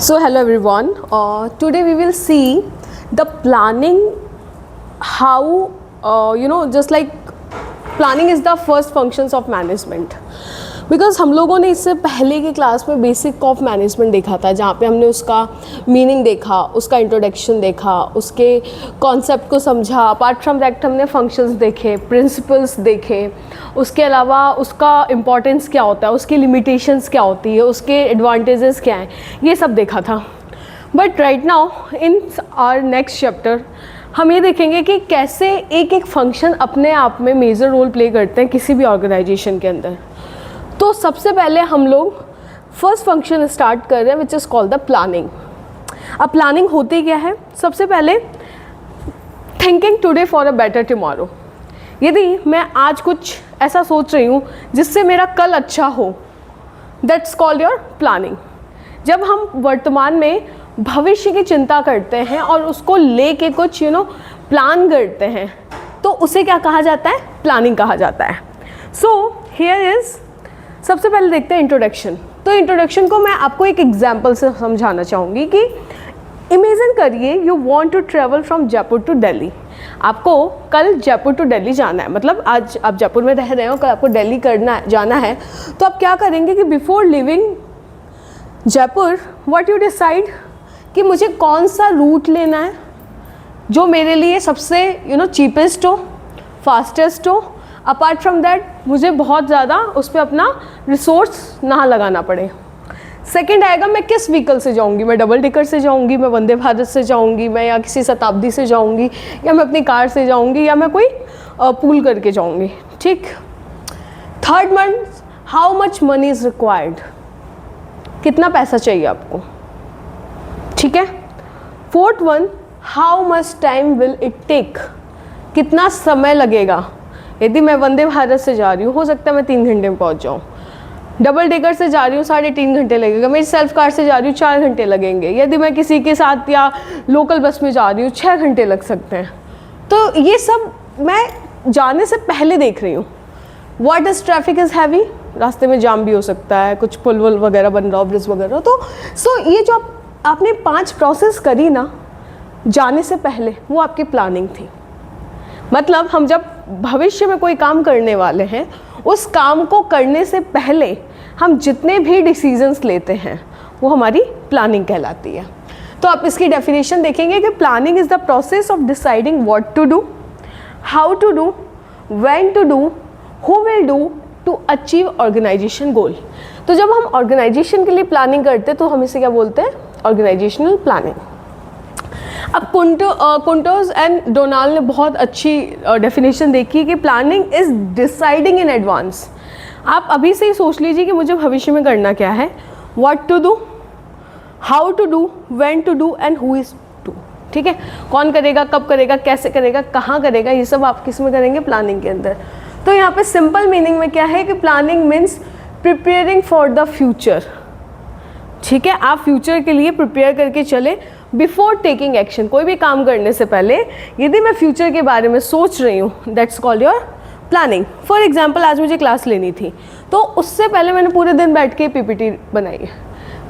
So hello everyone. Today we will see the planning. How just like planning is the first functions of management. Because हम लोगों ने इससे पहले की class में बेसिक ऑफ मैनेजमेंट देखा था, जहाँ पे हमने उसका मीनिंग देखा, उसका इंट्रोडक्शन देखा, उसके कॉन्सेप्ट को समझा. अपार्ट फ्रॉम दैट हमने फंक्शंस देखे, प्रिंसिपल्स देखे, उसके अलावा उसका इम्पॉर्टेंस क्या होता है, उसकी लिमिटेशंस क्या होती है, उसके एडवांटेजेस क्या हैं, ये सब देखा था. But right now in our next chapter हम ये देखेंगे कि कैसे एक एक फंक्शन अपने आप में मेजर रोल प्ले करते हैं किसी भी ऑर्गेनाइजेशन के अंदर. तो सबसे पहले हम लोग फर्स्ट फंक्शन स्टार्ट कर रहे हैं which is called the planning. अब प्लानिंग होती क्या है? सबसे पहले thinking today for a better tomorrow. यदि मैं आज कुछ ऐसा सोच रही हूँ जिससे मेरा कल अच्छा हो, दैट्स कॉल्ड योर प्लानिंग. जब हम वर्तमान में भविष्य की चिंता करते हैं और उसको लेके कुछ प्लान करते हैं, तो उसे क्या कहा जाता है? प्लानिंग कहा जाता है. सो हियर इज़, सबसे पहले देखते हैं इंट्रोडक्शन. तो इंट्रोडक्शन को मैं आपको एक एग्जांपल से समझाना चाहूँगी कि इमेजिन करिए you want to travel from Jaipur to Delhi. आपको कल जयपुर टू दिल्ली जाना है, मतलब आज आप जयपुर में रह रहे हो, कल आपको दिल्ली जाना है. तो आप क्या करेंगे कि before living Jaipur what you decide कि मुझे कौन सा रूट लेना है जो मेरे लिए सबसे चीपेस्ट हो, फास्टेस्ट हो. अपार्ट फ्रॉम दैट मुझे बहुत ज़्यादा उस पर अपना रिसोर्स ना लगाना पड़े. सेकंड आएगा मैं किस व्हीकल से जाऊंगी. मैं डबल टिकर से जाऊंगी, मैं वंदे भारत से जाऊंगी, मैं या किसी शताब्दी से जाऊंगी, या मैं अपनी कार से जाऊंगी, या मैं कोई पूल करके जाऊंगी. ठीक. Third one, how much money is required. कितना पैसा चाहिए आपको. ठीक है. Fourth one, how much time will it take. कितना समय लगेगा. यदि मैं वंदे भारत से जा रही हूँ, हो सकता है मैं 3 घंटे में पहुँच जाऊँ. डबल डेकर से जा रही हूँ, 3.5 घंटे लगेगा. मेरी सेल्फ कार से जा रही हूँ, 4 घंटे लगेंगे. यदि मैं किसी के साथ या लोकल बस में जा रही हूँ, 6 घंटे लग सकते हैं. तो ये सब मैं जाने से पहले देख रही हूँ. What is traffic is heavy. रास्ते में जाम भी हो सकता है, कुछ पुल वुल वगैरह बन रहा हो, ब्रिज वगैरह. तो ये जो आपने 5 प्रोसेस करी ना जाने से पहले, वो आपकी प्लानिंग थी. मतलब हम जब भविष्य में कोई काम करने वाले हैं, उस काम को करने से पहले हम जितने भी डिसीजंस लेते हैं वो हमारी प्लानिंग कहलाती है. तो आप इसकी डेफिनेशन देखेंगे कि planning is the process of deciding what to do, how to do, when to do, who will do to achieve organisation goal. तो जब हम ऑर्गेनाइजेशन के लिए प्लानिंग करते हैं तो हम इसे क्या बोलते हैं? Organisational planning. अब कुंटोज एंड डोनाल्ड ने बहुत अच्छी डेफिनेशन देखी कि planning is deciding in advance. आप अभी से ही सोच लीजिए कि मुझे भविष्य में करना क्या है. What to do, how to do, when to do and who is to. ठीक है. कौन करेगा, कब करेगा, कैसे करेगा, कहाँ करेगा, ये सब आप किस में करेंगे? प्लानिंग के अंदर. तो यहाँ पे सिंपल मीनिंग में क्या है कि planning means preparing for the future. ठीक है. आप फ्यूचर के लिए प्रिपेयर करके चले बिफोर टेकिंग एक्शन. कोई भी काम करने से पहले यदि मैं फ्यूचर के बारे में सोच रही हूँ, that's called your planning. For example आज मुझे क्लास लेनी थी, तो उससे पहले मैंने पूरे दिन बैठ के पीपीटी बनाई है.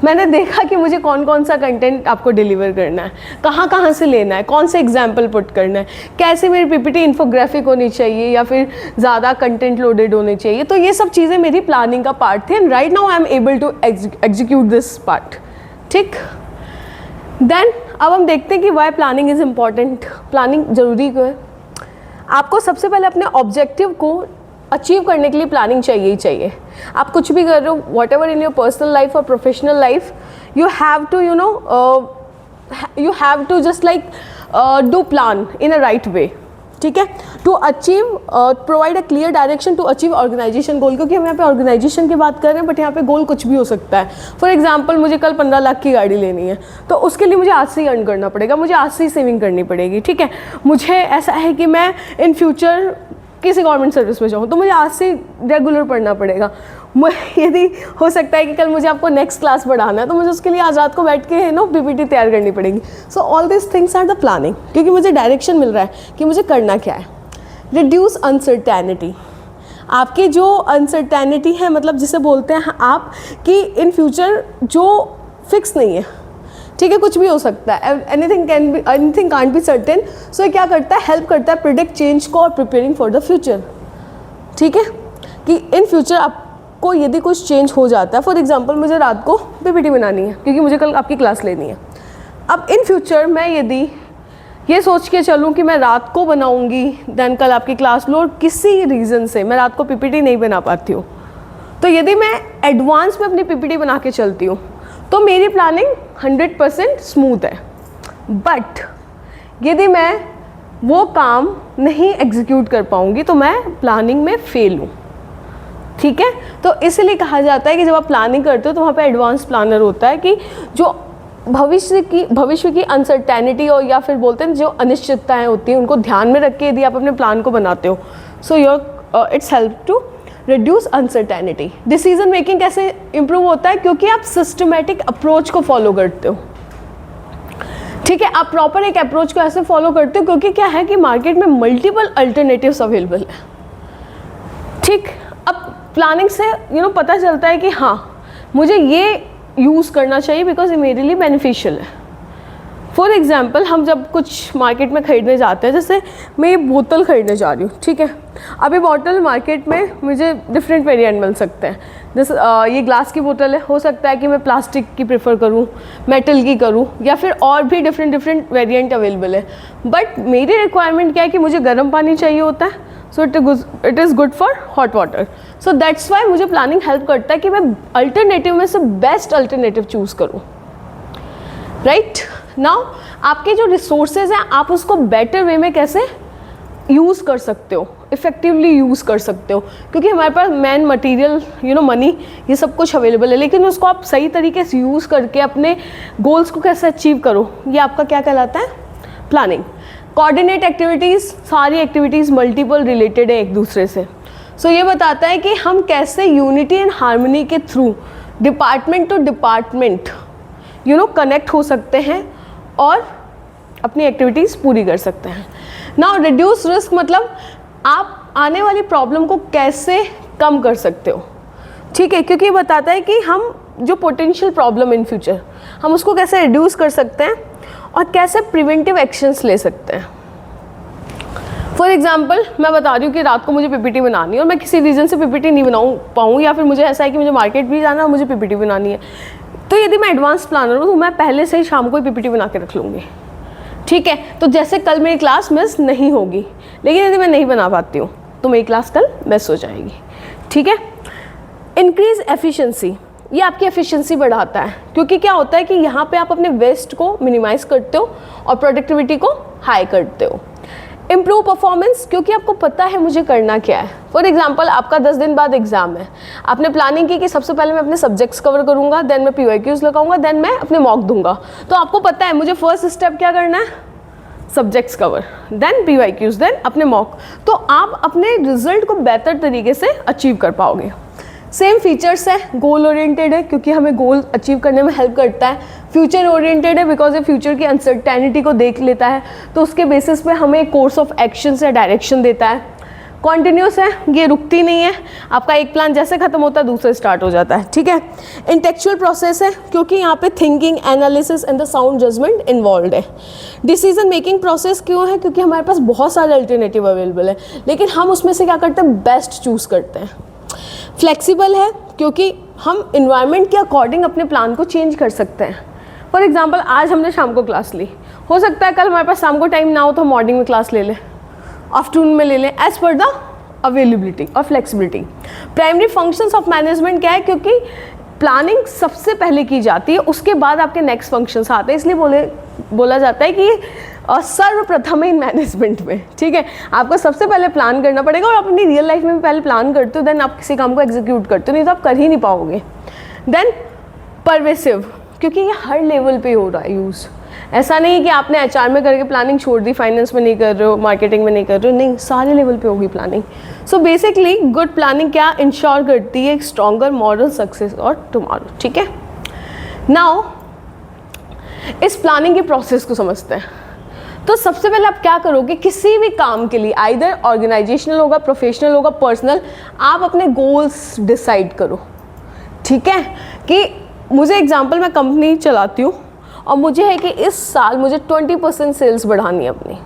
मैंने देखा कि मुझे कौन कौन सा कंटेंट आपको डिलीवर करना है, कहाँ कहाँ से लेना है, कौन से एग्जाम्पल पुट करना है, कैसे मेरी पीपीटी इन्फोग्राफिक होनी चाहिए या फिर ज़्यादा कंटेंट लोडेड होनी चाहिए. तो ये सब चीज़ें मेरी प्लानिंग का पार्ट थी. And right now I am able to execute this part. ठीक. देन अब हम देखते हैं कि why planning is important. Planning ज़रूरी क्यों है? आपको सबसे पहले अपने ऑब्जेक्टिव को अचीव करने के लिए प्लानिंग चाहिए ही चाहिए. आप कुछ भी कर रहे हो, whatever in your personal life और professional life, you have to just like do plan in a right way. ठीक है. To achieve, provide a clear direction to achieve organisation goal. क्योंकि हम यहाँ पे ऑर्गेनाइजेशन की बात कर रहे हैं, बट यहाँ पे गोल कुछ भी हो सकता है. फॉर एग्जांपल मुझे कल 15 लाख की गाड़ी लेनी है, तो उसके लिए मुझे आज से ही अर्न करना पड़ेगा, मुझे आज से ही सेविंग करनी पड़ेगी. ठीक है. मुझे ऐसा है कि मैं इन फ्यूचर किसी गवर्नमेंट सर्विस में जाऊँ, तो मुझे आज से रेगुलर पढ़ना पड़ेगा. यदि हो सकता है कि कल मुझे आपको नेक्स्ट क्लास बढ़ाना है, तो मुझे उसके लिए आज रात को बैठ के पीपीटी तैयार करनी पड़ेगी. So all this things are the planning. क्योंकि मुझे डायरेक्शन मिल रहा है कि मुझे करना क्या है. Reduce uncertainty. आपकी जो अनसर्टेनिटी है, मतलब जिसे बोलते हैं आप कि इन फ्यूचर जो फिक्स नहीं है, ठीक है, कुछ भी हो सकता है, एनीथिंग कांट बी सर्टेन। सो ये क्या करता है, हेल्प करता है प्रिडिक्ट चेंज को और प्रिपेयरिंग फॉर द फ्यूचर। ठीक है, कि इन फ्यूचर आपको यदि कुछ चेंज हो जाता है, फॉर एग्जांपल मुझे रात को पीपीटी बनानी है क्योंकि मुझे कल आपकी क्लास लेनी है। अब इन फ्यूचर मैं यदि ये सोच के चलूँ कि मैं रात को बनाऊँगी, देन कल आपकी क्लास लो, और किसी रीज़न से मैं रात को पीपीटी नहीं बना पाती हूँ, तो यदि मैं एडवांस में अपनी पीपीटी बना के चलती हूँ तो मेरी प्लानिंग 100% स्मूथ है। बट यदि मैं वो काम नहीं एग्जीक्यूट कर पाऊँगी तो मैं प्लानिंग में फेल हूँ। ठीक है, तो इसलिए कहा जाता है कि जब आप प्लानिंग करते हो तो वहाँ पे एडवांस प्लानर होता है कि जो भविष्य की अनसर्टेनिटी और या फिर बोलते हैं जो अनिश्चितताएँ होती हैं उनको ध्यान में रख के यदि आप अपने प्लान को बनाते हो, so your it's help to reduce uncertainty. Decision making कैसे इंप्रूव होता है, क्योंकि आप सिस्टमेटिक अप्रोच को फॉलो करते हो। ठीक है, आप प्रॉपर एक अप्रोच को ऐसे फॉलो करते हो क्योंकि क्या है कि मार्केट में मल्टीपल अल्टरनेटिव्स अवेलेबल है। ठीक, अब प्लानिंग से पता चलता है कि हाँ मुझे ये यूज़ करना चाहिए बिकॉज ये मेरे लिए बेनिफिशियल है। फॉर एग्जाम्पल, हम जब कुछ मार्केट में ख़रीदने जाते हैं, जैसे मैं ये बोतल ख़रीदने जा रही हूँ, ठीक है, अब ये बॉटल मार्केट में मुझे डिफरेंट वेरिएंट मिल सकते हैं। जैसे ये ग्लास की बोतल है, हो सकता है कि मैं प्लास्टिक की प्रेफर करूँ, मेटल की करूँ, या फिर और भी डिफरेंट वेरिएंट अवेलेबल है। बट मेरी रिक्वायरमेंट क्या है कि मुझे गर्म पानी चाहिए होता है, so it is good for hot water. So that's why मुझे प्लानिंग हेल्प करता है कि मैं अल्टरनेटिव में से बेस्ट अल्टरनेटिव चूज़ करूँ। राइट नाउ, आपके जो रिसोर्सेज हैं आप उसको बेटर वे में कैसे यूज़ कर सकते हो, इफ़ेक्टिवली यूज़ कर सकते हो, क्योंकि हमारे पास मैन मटेरियल मनी ये सब कुछ अवेलेबल है, लेकिन उसको आप सही तरीके से यूज़ करके अपने गोल्स को कैसे अचीव करो, ये आपका क्या कहलाता है, प्लानिंग। कोऑर्डिनेट एक्टिविटीज़, सारी एक्टिविटीज़ मल्टीपल रिलेटेड है एक दूसरे से। सो ये बताता है कि हम कैसे यूनिटी एंड हार्मनी के through department to department connect हो सकते हैं और अपनी एक्टिविटीज़ पूरी कर सकते हैं। नाउ रिड्यूस रिस्क मतलब आप आने वाली प्रॉब्लम को कैसे कम कर सकते हो। ठीक है, क्योंकि ये बताता है कि हम जो पोटेंशियल प्रॉब्लम इन फ्यूचर हम उसको कैसे रिड्यूस कर सकते हैं और कैसे प्रिवेंटिव एक्शंस ले सकते हैं। फॉर एग्जाम्पल, मैं बता रही हूँ कि रात को मुझे पीपीटी बनानी है और मैं किसी रीज़न से पीपीटी नहीं पाऊँ, या फिर मुझे ऐसा है कि मुझे मार्केट भी जाना है और मुझे पीपीटी बनानी है, तो यदि मैं एडवांस प्लानर हूँ तो मैं पहले से ही शाम को ही पीपीटी बना के रख लूँगी। ठीक है, तो जैसे कल मेरी क्लास मिस नहीं होगी, लेकिन यदि मैं नहीं बना पाती हूँ तो मेरी क्लास कल मिस हो जाएगी। ठीक है, इंक्रीज एफिशिएंसी, ये आपकी एफिशिएंसी बढ़ाता है, क्योंकि क्या होता है कि यहाँ पे आप अपने वेस्ट को मिनिमाइज़ करते हो और प्रोडक्टिविटी को हाई करते हो। इम्प्रूव परफॉर्मेंस, क्योंकि आपको पता है मुझे करना क्या है। फॉर एग्जांपल, आपका 10 दिन बाद एग्जाम है, आपने प्लानिंग की कि सबसे पहले मैं अपने सब्जेक्ट्स कवर करूँगा, देन मैं PYQs लगाऊंगा, देन मैं अपने मॉक दूंगा। तो आपको पता है मुझे फर्स्ट स्टेप क्या करना है, subjects cover, then PYQs, then अपने मॉक। तो आप अपने रिजल्ट को बेहतर तरीके से अचीव कर पाओगे। सेम फीचर्स है, गोल ओरिएंटेड है क्योंकि हमें गोल अचीव करने में हेल्प करता है। फ्यूचर ओरिएंटेड है बिकॉज ये फ्यूचर की अनसर्टेनिटी को देख लेता है, तो उसके बेसिस पे हमें एक कोर्स ऑफ एक्शन या डायरेक्शन देता है। कॉन्टिन्यूस है, ये रुकती नहीं है, आपका एक प्लान जैसे खत्म होता है दूसरा स्टार्ट हो जाता है। ठीक है, इंटेलेक्चुअल प्रोसेस है क्योंकि यहाँ पे thinking, analysis and the sound judgement involve है। डिसीजन मेकिंग प्रोसेस क्यों है, क्योंकि हमारे पास बहुत सारे अल्टरनेटिव अवेलेबल है, लेकिन हम उसमें से क्या करते हैं, बेस्ट चूज़ करते हैं। फ्लेक्सिबल है क्योंकि हम इन्वायरमेंट के अकॉर्डिंग अपने प्लान को चेंज कर सकते हैं। फॉर एग्जाम्पल, आज हमने शाम को क्लास ली, हो सकता है कल हमारे पास शाम को टाइम ना हो तो मॉर्निंग में क्लास ले लें, आफ्टरनून में ले लें, एज पर द अवेलेबिलिटी और flexibility. Primary functions of management क्या है, क्योंकि प्लानिंग सबसे पहले की जाती है, उसके बाद आपके नेक्स्ट फंक्शंस आते हैं, इसलिए बोला जाता है कि सर्वप्रथम इन मैनेजमेंट में। ठीक है, आपको सबसे पहले प्लान करना पड़ेगा और आप अपनी रियल लाइफ में भी पहले प्लान करते हो, देन आप किसी काम को एग्जीक्यूट करते हो, नहीं तो आप कर ही नहीं पाओगे। देन परवेसिव, क्योंकि ये हर लेवल पे हो रहा है यूज़। ऐसा नहीं कि आपने HR में करके प्लानिंग छोड़ दी, फाइनेंस में नहीं कर रहे हो, मार्केटिंग में नहीं कर रहे हो, नहीं, सारे लेवल पे होगी planning. So basically good planning क्या इंश्योर करती है, एक स्ट्रॉन्गर मॉरल सक्सेस और टुमारो। ठीक है, नाउ इस प्लानिंग के प्रोसेस को समझते हैं। तो सबसे पहले आप क्या करोगे, किसी भी काम के लिए, आइदर ऑर्गेनाइजेशनल होगा, प्रोफेशनल होगा, पर्सनल, आप अपने गोल्स डिसाइड करो। ठीक है, कि मुझे एग्जांपल, मैं कंपनी चलाती हूँ और मुझे है कि इस साल मुझे 20% सेल्स बढ़ानी है अपनी,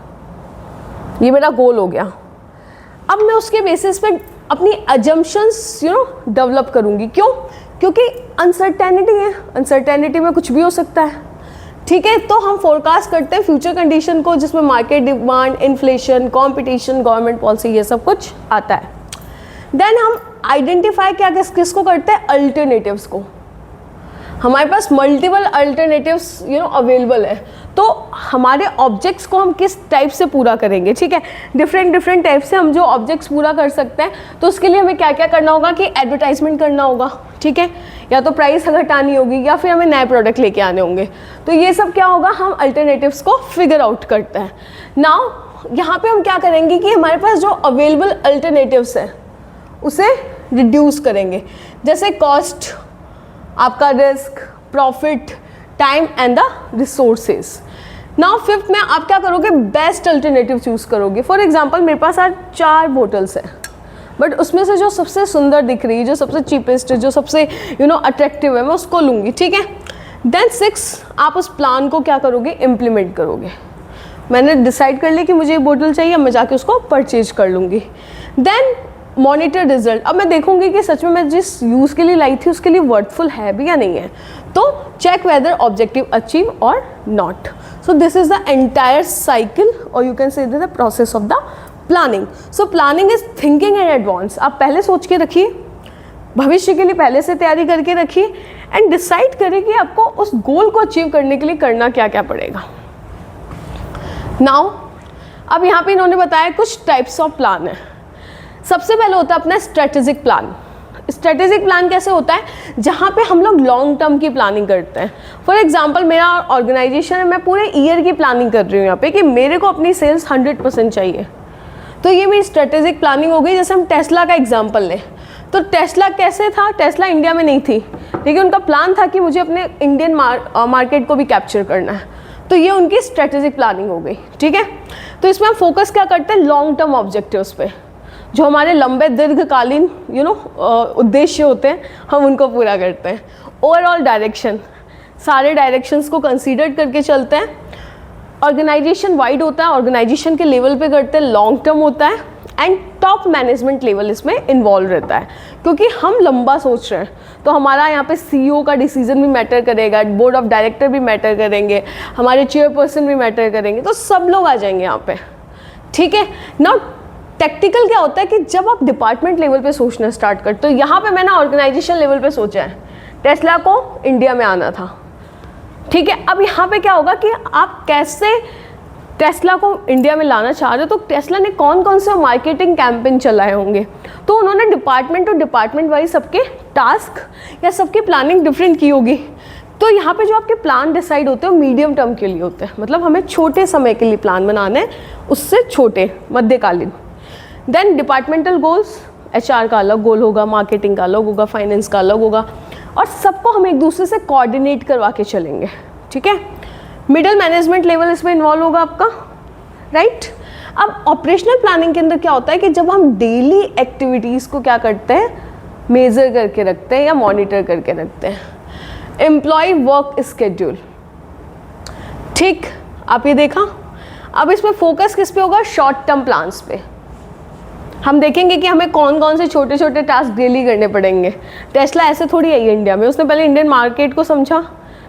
ये मेरा गोल हो गया। अब मैं उसके बेसिस पे अपनी अजम्पशंस डेवलप करूँगी। क्यों? क्योंकि अनसर्टेनिटी है, अनसर्टेनिटी में कुछ भी हो सकता है। ठीक है, तो हम फोरकास्ट करते हैं फ्यूचर कंडीशन को, जिसमें market demand, inflation, competition, government policy, ये सब कुछ आता है। देन हम आइडेंटिफाई क्या किसको करते हैं? अल्टरनेटिव्स को। हमारे पास मल्टीपल अल्टरनेटिव्स अवेलेबल है, तो हमारे ऑब्जेक्ट्स को हम किस टाइप से पूरा करेंगे। ठीक है, डिफरेंट टाइप से हम जो ऑब्जेक्ट्स पूरा कर सकते हैं, तो उसके लिए हमें क्या क्या करना होगा कि एडवर्टाइजमेंट करना होगा। ठीक है, या तो प्राइस घटानी होगी या फिर हमें नए प्रोडक्ट लेके आने होंगे। तो ये सब क्या होगा, हम अल्टरनेटिव्स को फिगर आउट करते हैं। नाउ यहाँ पे हम क्या करेंगे कि हमारे पास जो अवेलेबल अल्टरनेटिव्स है उसे रिड्यूस करेंगे, जैसे कॉस्ट, आपका risk, profit, time and the resources. Now fifth में आप क्या करोगे? बेस्ट अल्टरनेटिव चूज करोगे। फॉर एग्जांपल मेरे पास आज 4 बोटल्स हैं, बट उसमें से जो सबसे सुंदर दिख रही है, जो सबसे चीपेस्ट है, जो सबसे अट्रैक्टिव है, मैं उसको लूँगी। ठीक है, देन 6 आप उस प्लान को क्या करोगे? इम्प्लीमेंट करोगे। मैंने डिसाइड कर लिया कि मुझे ये बोतल चाहिए, मैं जाके उसको परचेज कर लूँगी। देन मॉनिटर रिजल्ट, अब मैं देखूंगी कि सच में मैं जिस यूज़ के लिए लाई थी उसके लिए वर्थफुल है भी या नहीं है। तो चेक वेदर ऑब्जेक्टिव अचीव और not. So this is the entire cycle, और you can say the process of the planning. So planning is thinking in advance. आप पहले सोच के रखिए, भविष्य के लिए पहले से तैयारी करके रखिए, एंड डिसाइड करिए कि आपको उस गोल को अचीव करने के लिए करना क्या क्या पड़ेगा। नाउ अब यहाँ पे इन्होंने बताया कुछ टाइप्स ऑफ प्लान है। सबसे पहले होता है अपना स्ट्रेटेजिक प्लान। स्ट्रेटेजिक प्लान कैसे होता है? जहाँ पे हम लोग लॉन्ग टर्म की प्लानिंग करते हैं। फॉर एग्जांपल मेरा ऑर्गेनाइजेशन है, मैं पूरे ईयर की प्लानिंग कर रही हूँ यहाँ पे कि मेरे को अपनी सेल्स 100% चाहिए, तो ये मेरी स्ट्रेटेजिक प्लानिंग हो गई। जैसे हम टेस्ला का एग्जाम्पल लें, तो टेस्ला कैसे था? टेस्ला इंडिया में नहीं थी, लेकिन उनका प्लान था कि मुझे अपने इंडियन मार्केट को भी कैप्चर करना है, तो ये उनकी स्ट्रेटेजिक प्लानिंग हो गई। ठीक है, तो इसमें हम फोकस क्या करते हैं? लॉन्ग टर्म ऑब्जेक्टिव्स पे, जो हमारे लंबे दीर्घकालीन उद्देश्य होते हैं, हम उनको पूरा करते हैं। ओवरऑल डायरेक्शन, सारे डायरेक्शंस को कंसीडर करके चलते हैं। ऑर्गेनाइजेशन वाइड होता है, ऑर्गेनाइजेशन के लेवल पे करते हैं, लॉन्ग टर्म होता है, एंड टॉप मैनेजमेंट लेवल इसमें इन्वॉल्व रहता है, क्योंकि हम लंबा सोच रहे हैं। तो हमारा यहाँ पे CEO का डिसीजन भी मैटर करेगा, बोर्ड ऑफ डायरेक्टर भी मैटर करेंगे, हमारे चेयरपर्सन भी मैटर करेंगे, तो सब लोग आ जाएंगे यहाँ पे। ठीक है, नाउ टैक्टिकल क्या होता है कि जब आप डिपार्टमेंट लेवल पे सोचना स्टार्ट करते हो, यहाँ पे मैंने ऑर्गेनाइजेशन लेवल पे सोचा है, टेस्ला को इंडिया में आना था। ठीक है, अब यहाँ पे क्या होगा कि आप कैसे टेस्ला को इंडिया में लाना चाह रहे हो, तो टेस्ला ने कौन कौन से मार्केटिंग कैंपेन चलाए होंगे, तो उन्होंने डिपार्टमेंट और डिपार्टमेंट वाइज सबके टास्क या सबकी प्लानिंग डिफरेंट की होगी। तो यहाँ पे जो आपके प्लान डिसाइड होते हैं वो मीडियम टर्म के लिए होते हैं, मतलब हमें छोटे समय के लिए प्लान बनाने हैं, उससे छोटे मध्यकालीन। देन डिपार्टमेंटल गोल्स, HR का अलग गोल होगा, मार्केटिंग का अलग होगा, फाइनेंस का अलग होगा, और सबको हम एक दूसरे से कोऑर्डिनेट करवा के चलेंगे। ठीक है, मिडिल मैनेजमेंट लेवल इसमें इन्वॉल्व होगा आपका, राइट। अब ऑपरेशनल प्लानिंग के अंदर क्या होता है कि जब हम डेली एक्टिविटीज़ को क्या करते हैं? मेज़र करके रखते हैं या मॉनिटर करके रखते हैं। एम्प्लॉय वर्क स्केड्यूल, ठीक, आप ये देखा। अब इसमें फोकस किस पे होगा? शॉर्ट टर्म प्लान्स पे। हम देखेंगे कि हमें कौन कौन से छोटे छोटे टास्क डेली करने पड़ेंगे। टेस्ला ऐसे थोड़ी आई है इंडिया में, उसने पहले इंडियन मार्केट को समझा,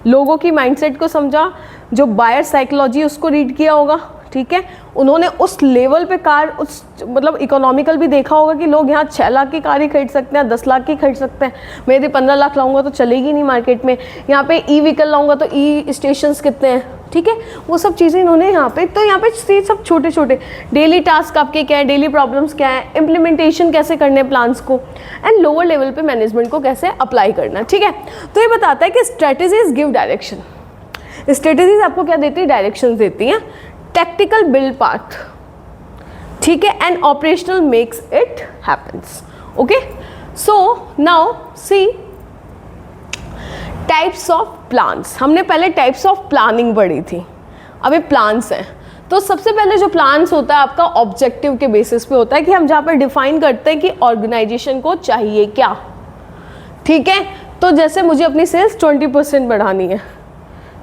लोगों की माइंडसेट को समझा, जो बायर साइकोलॉजी उसको रीड किया होगा। ठीक है, उन्होंने उस लेवल पे कार, उस मतलब इकोनॉमिकल भी देखा होगा कि लोग यहाँ 6 लाख की कार ही खरीद सकते हैं, 10 लाख की खरीद सकते हैं, मैं यदि 15 लाख लाऊंगा तो चलेगी नहीं मार्केट में, यहाँ पे व्हीकल लाऊंगा तो स्टेशंस कितने हैं। ठीक है, वो सब चीज़ें इन्होंने यहाँ पे, तो यहाँ पे सब छोटे छोटे डेली टास्क आपके क्या है, डेली प्रॉब्लम्स क्या है, इम्प्लीमेंटेशन कैसे करने हैं प्लान्स को, एंड लोअर लेवल पे मैनेजमेंट को कैसे अप्लाई करना। ठीक है, तो ये बताता है कि स्ट्रेटेजीज गिव डायरेक्शन। स्ट्रेटेजीज आपको क्या देती है? डायरेक्शन देती हैं। टैक्टिकल बिल्ड पाथ, ठीक है, and operational makes it happens. Okay, so now see types of plans. हमने पहले टाइप्स ऑफ प्लानिंग पढ़ी थी, अब ये प्लान्स हैं। तो सबसे पहले जो प्लान्स होता है आपका ऑब्जेक्टिव के बेसिस पे होता है, कि हम जहाँ पर डिफाइन करते हैं कि ऑर्गेनाइजेशन को चाहिए क्या। ठीक है, तो जैसे मुझे अपनी सेल्स 20% बढ़ानी है,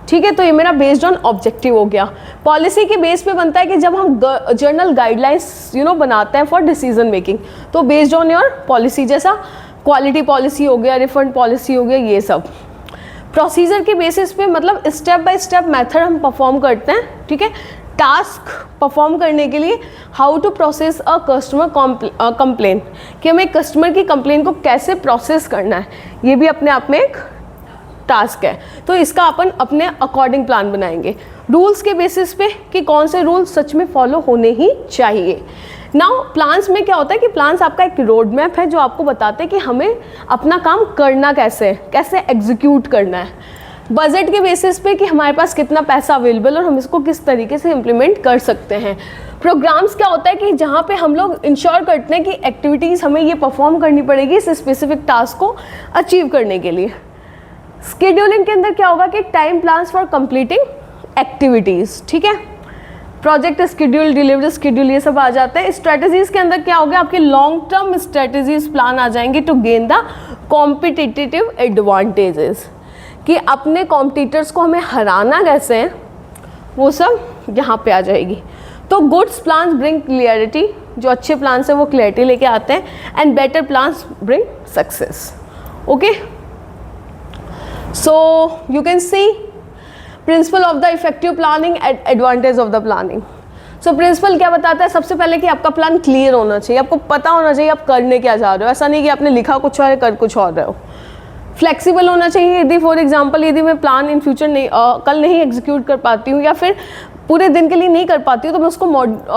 ठीक है, तो ये मेरा बेस्ड ऑन ऑब्जेक्टिव हो गया। पॉलिसी के बेस पे बनता है कि जब हम जर्नल गाइडलाइंस बनाते हैं फॉर डिसीजन मेकिंग, तो बेस्ड ऑन योर पॉलिसी, जैसा क्वालिटी पॉलिसी हो गया, रिफंड पॉलिसी हो गया, ये सब प्रोसीजर के बेसिस पे, मतलब स्टेप बाय स्टेप मेथड हम परफॉर्म करते हैं। ठीक है, टास्क परफॉर्म करने के लिए how to process a customer complain, कि हमें कस्टमर की कंप्लेन को कैसे प्रोसेस करना है, ये भी अपने आप में एक टास्क है। तो इसका अपन अपने अकॉर्डिंग प्लान बनाएंगे, रूल्स के बेसिस पे कि कौन से रूल्स सच में फॉलो होने ही चाहिए। नाउ प्लान्स में क्या होता है कि प्लान्स आपका एक रोड मैप है जो आपको बताते हैं कि हमें अपना काम करना कैसे है, कैसे एग्जीक्यूट करना है। बजट के बेसिस पे कि हमारे पास कितना पैसा अवेलेबल और हम इसको किस तरीके से इम्प्लीमेंट कर सकते हैं। प्रोग्राम्स क्या होता है कि जहाँ पे हम लोग इंश्योर करते हैं कि एक्टिविटीज़ हमें ये परफॉर्म करनी पड़ेगी इस स्पेसिफिक टास्क को अचीव करने के लिए। स्केड्यूलिंग के अंदर क्या होगा कि time plans for completing activities. ठीक है, प्रोजेक्ट स्केड्यूल, डिलीवरी स्केड्यूल, ये सब आ जाते हैं। स्ट्रेटजीज के अंदर क्या होगा, आपके लॉन्ग टर्म स्ट्रेटजीज प्लान आ जाएंगे to gain the competitive advantages, कि अपने कॉम्पिटिटर्स को हमें हराना कैसे है, वो सब यहाँ पे आ जाएगी। तो गुड्स प्लान्स ब्रिंग क्लियरिटी, जो अच्छे प्लान्स हैं वो क्लियरिटी लेके आते हैं, and better plans bring success. Okay, so you can see principle of the effective planning and advantage of the planning. So principle क्या बताता है, सबसे पहले कि आपका प्लान क्लियर होना चाहिए, आपको पता होना चाहिए आप करने क्या जा रहे हो, ऐसा नहीं कि आपने लिखा कुछ और कर कुछ और रहे हो। फ्लेक्सिबल होना चाहिए, यदि फॉर एग्जांपल यदि मैं प्लान इन फ्यूचर नहीं कल नहीं एग्जीक्यूट कर पाती हूँ या फिर पूरे दिन के लिए नहीं कर पाती हूँ, तो मैं उसको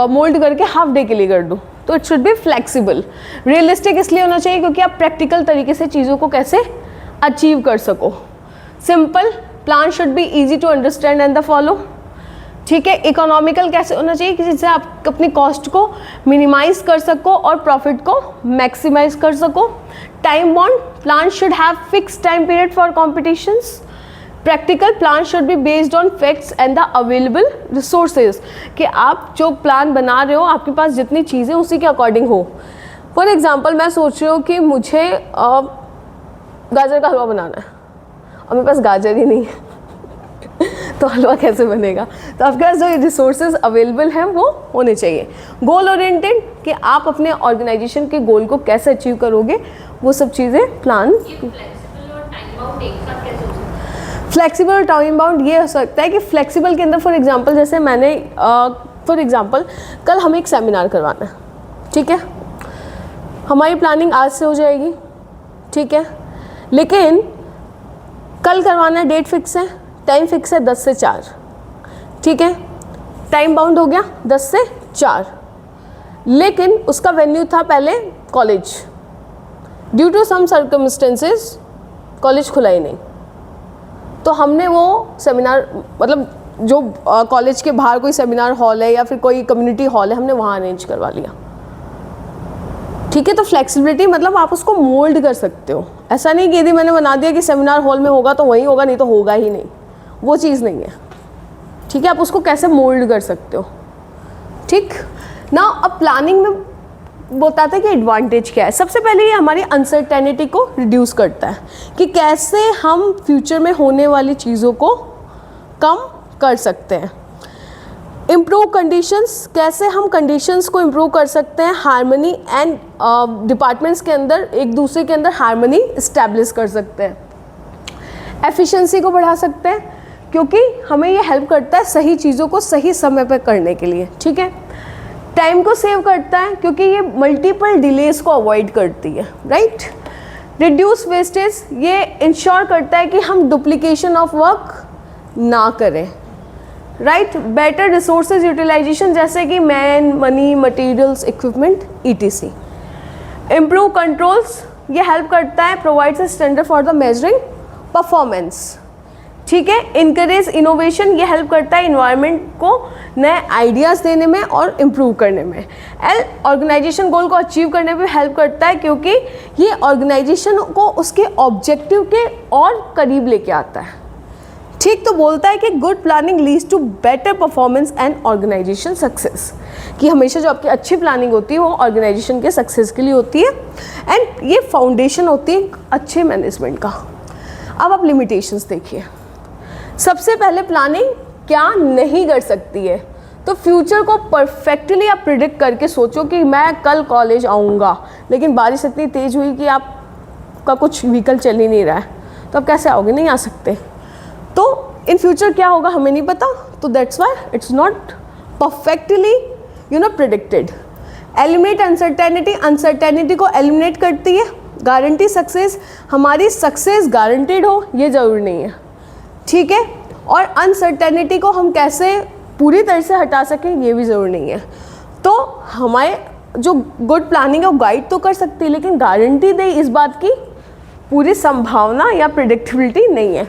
मोल्ड करके हाफ डे के लिए कर दूँ, तो it should be flexible. Realistic इसलिए होना चाहिए क्योंकि आप प्रैक्टिकल तरीके से चीज़ों को कैसे अचीव कर सको। Simple, plan should be easy to understand and the follow. ठीक है, इकोनॉमिकल कैसे होना चाहिए कि जिससे आप अपनी कॉस्ट को मिनिमाइज कर सको और प्रॉफिट को मैक्सिमाइज कर सको। Time bound, plan should have fix time period for competitions. Practical, plan should be based on facts and the available resources, कि आप जो प्लान बना रहे हो आपके पास जितनी चीज़ें उसी के अकॉर्डिंग हो। फॉर एग्जाम्पल मैं सोच रही हूँ कि मुझे गाजर का हलवा बनाना है और मेरे पास गाजर ही नहीं है तो हलवा कैसे बनेगा। तो आपके पास जो रिसोर्सेज अवेलेबल हैं वो होने चाहिए। गोल ओरिएंटेड, कि आप अपने ऑर्गेनाइजेशन के गोल को कैसे अचीव करोगे, वो सब चीज़ें प्लान। फ्लेक्सिबल और टाइम बाउंड ये हो सकता है कि फ्लेक्सिबल के अंदर फॉर एग्जांपल जैसे मैंने फॉर एग्जांपल कल हमें एक सेमिनार करवाना है, ठीक है, हमारी प्लानिंग आज से हो जाएगी, ठीक है, लेकिन कल करवाना है, डेट फिक्स है, टाइम फिक्स है 10 से 4, ठीक है, टाइम बाउंड हो गया 10 से 4, लेकिन उसका वेन्यू था पहले college, due to some circumstances college खुला ही नहीं, तो हमने वो सेमिनार मतलब जो कॉलेज के बाहर कोई सेमिनार हॉल है या फिर कोई कम्युनिटी हॉल है हमने वहाँ अरेंज करवा लिया, ठीक है। तो फ्लेक्सिबिलिटी मतलब आप उसको मोल्ड कर सकते हो, ऐसा नहीं कि यदि मैंने बना दिया कि सेमिनार हॉल में होगा तो वहीं होगा, नहीं तो होगा ही नहीं, वो चीज़ नहीं है, ठीक है। आप उसको कैसे मोल्ड कर सकते हो, ठीक ना। अब प्लानिंग में बताते हैं कि एडवांटेज क्या है। सबसे पहले ये हमारी अनसर्टेनिटी को रिड्यूस करता है कि कैसे हम फ्यूचर में होने वाली चीज़ों को कम कर सकते हैं। इम्प्रूव कंडीशंस, कैसे हम कंडीशंस को इम्प्रूव कर सकते हैं। हार्मनी एंड डिपार्टमेंट्स के अंदर एक दूसरे के अंदर हार्मनी इस्टेब्लिश कर सकते हैं। एफिशिएंसी को बढ़ा सकते हैं क्योंकि हमें ये हेल्प करता है सही चीज़ों को सही समय पर करने के लिए, ठीक है। टाइम को सेव करता है क्योंकि ये मल्टीपल डिलेज को अवॉइड करती है, राइट। रिड्यूस वेस्टेज, ये इंश्योर करता है कि हम डुप्लीकेशन ऑफ वर्क ना करें, राइट। बेटर रिसोर्सेज यूटिलाइजेशन, जैसे कि man, money, materials, equipment, ETC। Improve controls, ये हेल्प करता है, provides a standard for the measuring performance, ठीक है। इनकरेज इनोवेशन, ये हेल्प करता है इन्वायरमेंट को नए आइडियाज़ देने में और इम्प्रूव करने में। ऑर्गेनाइजेशन गोल को अचीव करने में हेल्प करता है क्योंकि ये ऑर्गेनाइजेशन को उसके ऑब्जेक्टिव के और करीब लेके आता है, ठीक। तो बोलता है कि good planning leads to better performance and organisation success, कि हमेशा जो आपकी अच्छी प्लानिंग होती है वो ऑर्गेनाइजेशन के सक्सेस के लिए होती है एंड ये फाउंडेशन होती है अच्छे मैनेजमेंट का। अब आप लिमिटेशंस देखिए। सबसे पहले प्लानिंग क्या नहीं कर सकती है, तो फ्यूचर को परफेक्टली आप प्रिडिक्ट करके सोचो कि मैं कल कॉलेज आऊँगा, लेकिन बारिश इतनी तेज़ हुई कि आपका कुछ व्हीकल चल ही नहीं रहा है, तो आप कैसे आओगे, नहीं आ सकते। तो इन फ्यूचर क्या होगा हमें नहीं पता, तो that's why it's not perfectly predicted. Eliminate uncertainty, uncertainty को एलिमिनेट करती है। गारंटी सक्सेस, हमारी सक्सेस गारंटीड हो ये ज़रूरी नहीं है, ठीक है। और अनसर्टेनिटी को हम कैसे पूरी तरह से हटा सकें ये भी ज़रूरी नहीं है। तो हमारे जो गुड प्लानिंग है वो गाइड तो कर सकती है, लेकिन गारंटी दे इस बात की पूरी संभावना या प्रिडिक्टेबिलिटी नहीं है।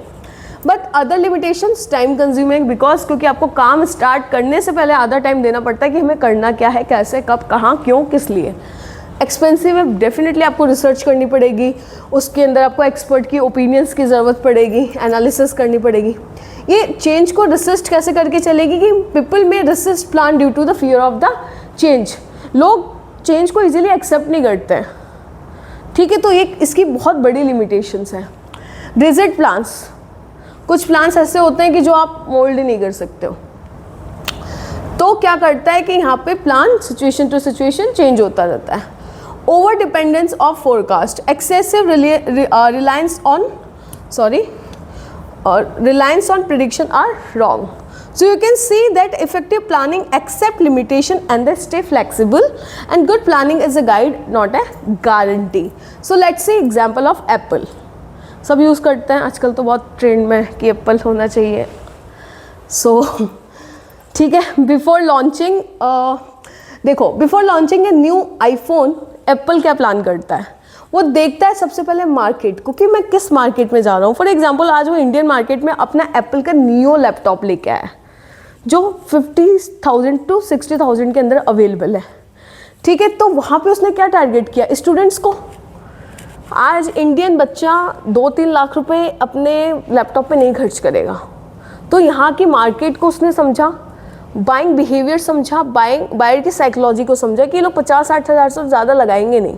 But other limitations, time consuming, because क्योंकि आपको काम स्टार्ट करने से पहले आधा टाइम देना पड़ता है कि हमें करना क्या है, कैसे, कब, कहाँ, क्यों, किस लिए। एक्सपेंसिव है, डेफिनेटली आपको रिसर्च करनी पड़ेगी, उसके अंदर आपको एक्सपर्ट की ओपिनियंस की ज़रूरत पड़ेगी, एनालिसिस करनी पड़ेगी। ये चेंज को रिसिस्ट कैसे करके चलेगी कि पीपल में resist plan due to the fear of the change. लोग चेंज को इजीली एक्सेप्ट नहीं करते हैं, ठीक है। तो एक इसकी बहुत बड़ी लिमिटेशंस हैं। रिजिड प्लान्स, कुछ प्लान्स ऐसे होते हैं कि जो आप मोल्ड ही नहीं कर सकते हो। तो क्या करता है कि यहाँ पे plan situation to situation change होता रहता है। Over dependence of forecast, excessive reliance on prediction are wrong. So you can see that effective planning accept limitation and they stay flexible, and good planning is a guide, not a guarantee. So let's see example of Apple. सब use करते हैं आजकल, तो बहुत trend में कि Apple होना चाहिए। सो ठीक है, before launching before launching a new iPhone Apple क्या प्लान करता है, वो देखता है सबसे पहले मार्केट को कि मैं किस मार्केट में जा रहा हूँ। फॉर एग्जांपल आज वो इंडियन मार्केट में अपना एप्पल का नियो लैपटॉप लेके आया जो 50,000 to 60,000 के अंदर अवेलेबल है, ठीक है। तो वहाँ पे उसने क्या टारगेट किया, स्टूडेंट्स को। आज इंडियन बच्चा 2-3 लाख रुपए अपने लैपटॉप पे नहीं खर्च करेगा, तो यहाँ की मार्केट को उसने समझा, बाइंग बिहेवियर समझा, बायर की साइकोलॉजी को समझा कि ये लोग 50-60 हज़ार से ज़्यादा लगाएंगे नहीं,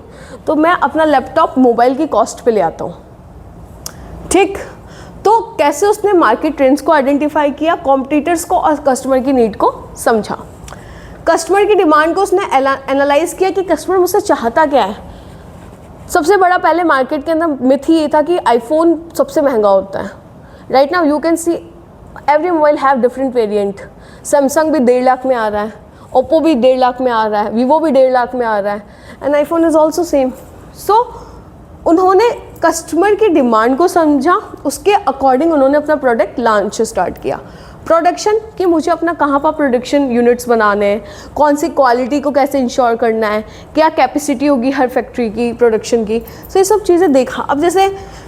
तो मैं अपना लैपटॉप मोबाइल की कॉस्ट पे ले आता हूँ, ठीक। तो कैसे उसने मार्केट ट्रेंड्स को आइडेंटिफाई किया, कॉम्पिटिटर्स को और कस्टमर की नीड को समझा, कस्टमर की डिमांड को उसने एनालाइज किया कि कस्टमर मुझसे चाहता क्या है। सबसे बड़ा पहले मार्केट के अंदर मिथ ही ये था कि आईफोन सबसे महंगा होता है। Right now you can see every mobile have different variant. Samsung भी 1.5 लाख में आ रहा है, ओप्पो भी 1.5 लाख में आ रहा है, वीवो भी 1.5 लाख में आ रहा है, and iPhone is also same. So उन्होंने कस्टमर की डिमांड को समझा, उसके अकॉर्डिंग उन्होंने अपना प्रोडक्ट लॉन्च स्टार्ट किया। प्रोडक्शन कि मुझे अपना कहाँ पर प्रोडक्शन यूनिट्स बनाने हैं, कौन सी क्वालिटी को कैसे इंश्योर करना है, क्या कैपेसिटी होगी हर फैक्ट्री की प्रोडक्शन की। सो ये सब चीज़ें देखा। अब जैसे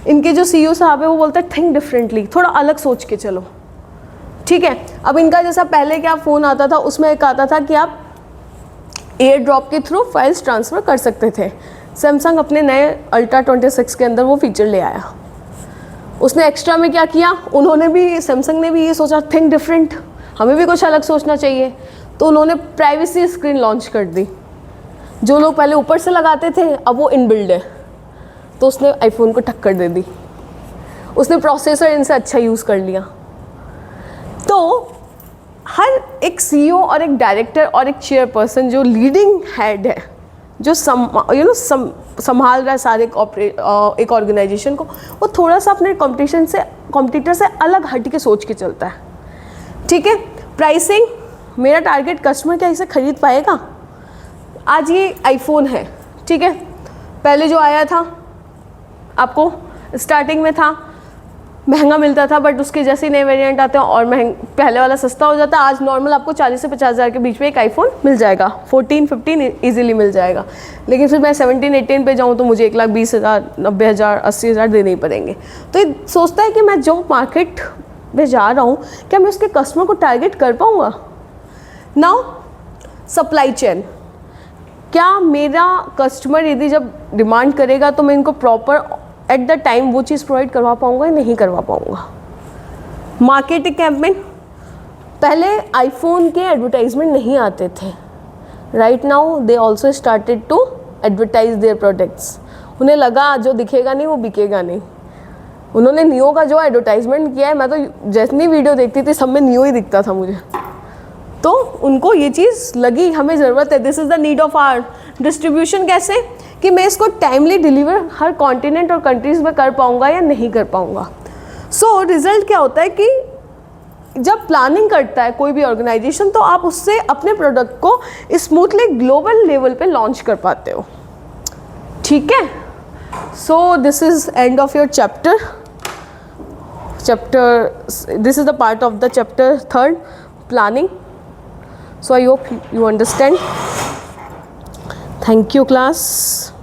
इनके जो CEO साहब है वो बोलते हैं थिंक डिफरेंटली, थोड़ा अलग सोच के चलो, ठीक है। अब इनका जैसा पहले क्या फ़ोन आता था, उसमें एक आता था कि आप एयर ड्रॉप के थ्रू फाइल्स ट्रांसफ़र कर सकते थे। सैमसंग अपने नए अल्ट्रा 26 के अंदर वो फीचर ले आया। उसने एक्स्ट्रा में क्या किया, उन्होंने भी, सैमसंग ने भी ये सोचा थिंक डिफरेंट, हमें भी कुछ अलग सोचना चाहिए, तो उन्होंने प्राइवेसी स्क्रीन लॉन्च कर दी। जो लोग पहले ऊपर से लगाते थे अब वो इनबिल्ड है, तो उसने आईफोन को टक्कर दे दी। उसने प्रोसेसर इनसे अच्छा यूज़ कर लिया। तो हर एक CEO और एक डायरेक्टर और एक चेयरपर्सन जो लीडिंग हेड है, जो संभाल रहा है सारे एक ऑर्गेनाइजेशन को, वो थोड़ा सा अपने कॉम्पिटिटर से अलग हट के सोच के चलता है, ठीक है। प्राइसिंग, मेरा टारगेट कस्टमर क्या इसे खरीद पाएगा। आज ये आईफोन है, ठीक है, पहले जो आया था आपको स्टार्टिंग में था महंगा मिलता था, बट उसके जैसे नए वेरिएंट आते हैं और पहले वाला सस्ता हो जाता है। आज नॉर्मल आपको 40 से 50 हज़ार के बीच में एक आईफोन मिल जाएगा, 14-15 ईजिली मिल जाएगा। लेकिन फिर मैं 17-18 पे जाऊँ तो मुझे 1,20,000, 90,000, 80,000 देने ही पड़ेंगे। तो ये सोचता है कि मैं जो मार्केट में जा रहा हूँ क्या मैं उसके कस्टमर को टारगेट कर पाऊँगा। नाउ सप्लाई चेन, क्या मेरा कस्टमर यदि जब डिमांड करेगा तो मैं इनको प्रॉपर एट द टाइम वो चीज़ प्रोवाइड करवा पाऊँगा या नहीं करवा पाऊँगा। मार्केटिंग कैंपेन, पहले आईफोन के एडवर्टाइजमेंट नहीं आते थे, right now they also started to advertise their products. उन्हें लगा जो दिखेगा नहीं वो बिकेगा नहीं, उन्होंने नियो का जो एडवर्टाइजमेंट किया है, मैं तो जितनी वीडियो देखती थी सब में नियो ही दिखता था मुझे। तो उनको ये चीज़ लगी हमें ज़रूरत है, this is the need of our. Distribution कैसे कि मैं इसको टाइमली डिलीवर हर कॉन्टिनेंट और कंट्रीज़ में कर पाऊँगा या नहीं कर पाऊँगा। सो रिज़ल्ट क्या होता है कि जब प्लानिंग करता है कोई भी ऑर्गेनाइजेशन तो आप उससे अपने प्रोडक्ट को स्मूथली ग्लोबल लेवल पे लॉन्च कर पाते हो। ठीक है, so this is end of your chapter. This is the part of the chapter 3, planning. So I hope you understand. Thank you class.